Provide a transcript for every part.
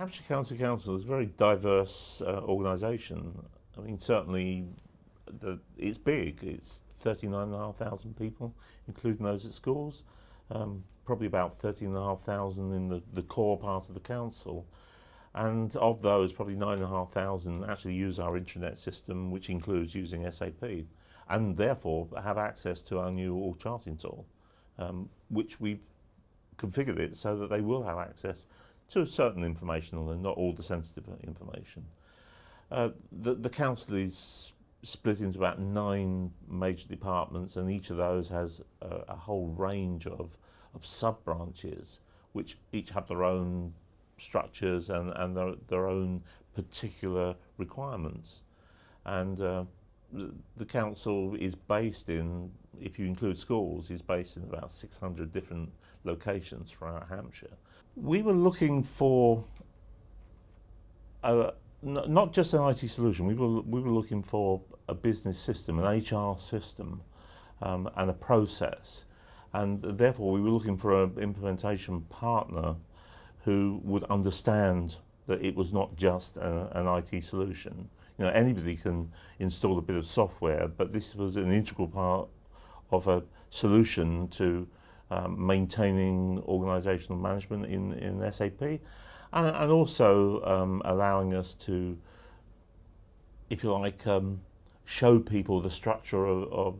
Hampshire County Council is a very diverse organisation. I mean, certainly it's big. It's 39,500 people, including those at schools. Probably about 13,500 in the core part of the council. And of those, probably 9,500 actually use our intranet system, which includes using SAP, and therefore have access to our new org charting tool, which we've configured it so that they will have access to certain information and not all the sensitive information. The council is split into about 9 major departments, and each of those has a whole range of sub-branches, which each have their own structures and their own particular requirements. And the council is based in, if you include schools, is based in about 600 different locations throughout Hampshire. We were looking for not just an IT solution. We were looking for a business system, an HR system, and a process, and therefore we were looking for an implementation partner who would understand that it was not just an IT solution. You know, anybody can install a bit of software, but this was an integral part of a solution to maintaining organisational management in SAP, and also allowing us to, if you like, show people the structure of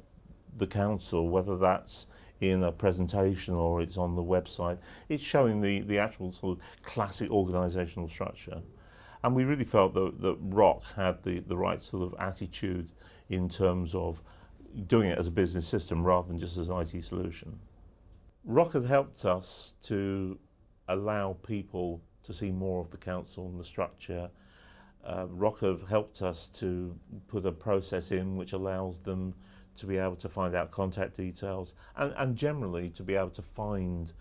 the council, whether that's in a presentation or it's on the website. It's showing the actual sort of classic organisational structure. And we really felt that ROC had the right sort of attitude in terms of doing it as a business system rather than just as an IT solution. ROC had helped us to allow people to see more of the council and the structure. ROC have helped us to put a process in which allows them to be able to find out contact details and generally to be able to find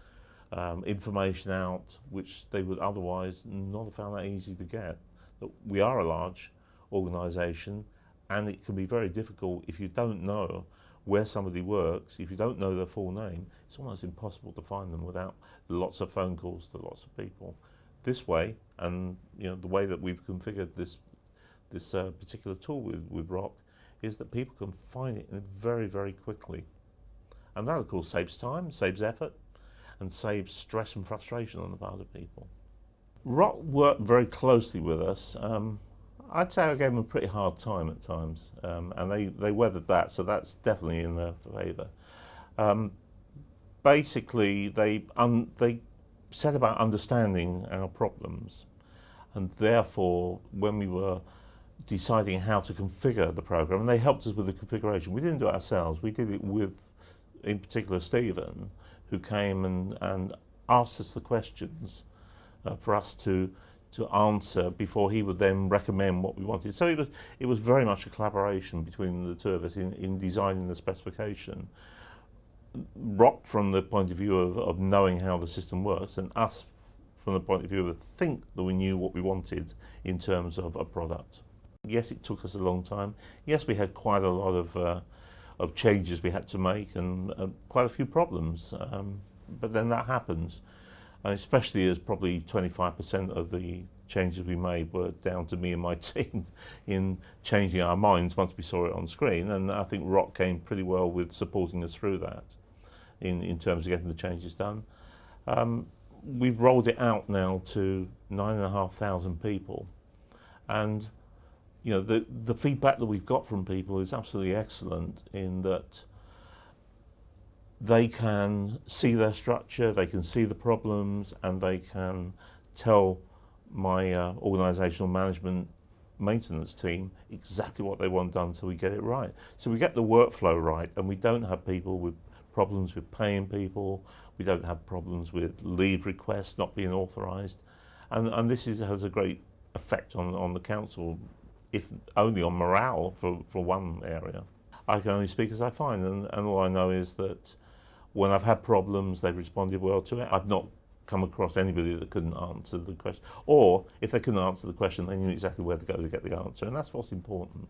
information out which they would otherwise not have found that easy to get. We are a large organisation, and it can be very difficult if you don't know where somebody works. If you don't know their full name, it's almost impossible to find them without lots of phone calls to lots of people. This way, and you know, the way that we've configured this particular tool with ROC, is that people can find it very, very quickly. And that, of course, saves time, saves effort, and saves stress and frustration on the part of people. ROC worked very closely with us. I'd say I gave them a pretty hard time at times, and they weathered that, so that's definitely in their favour. Basically, they set about understanding our problems, and therefore, when we were deciding how to configure the program, and they helped us with the configuration. We didn't do it ourselves. We did it with, in particular, Stephen, who came and asked us the questions for us to answer before he would then recommend what we wanted. So it was very much a collaboration between the two of us in designing the specification. ROC from the point of view of knowing how the system works, and us from the point of view of think that we knew what we wanted in terms of a product. Yes, it took us a long time. Yes, we had quite a lot of changes we had to make and quite a few problems, but then that happens. And especially as probably 25% of the changes we made were down to me and my team in changing our minds once we saw it on screen. And I think ROC came pretty well with supporting us through that in terms of getting the changes done. We've rolled it out now to 9,500 people. And you know, the feedback that we've got from people is absolutely excellent in that they can see their structure, they can see the problems, and they can tell my organisational management maintenance team exactly what they want done so we get it right. So we get the workflow right, and we don't have people with problems with paying people, we don't have problems with leave requests not being authorised, and this has a great effect on the council, if only on morale for one area. I can only speak as I find, and all I know is that when I've had problems, they've responded well to it. I've not come across anybody that couldn't answer the question, or if they couldn't answer the question, they knew exactly where to go to get the answer, and that's what's important.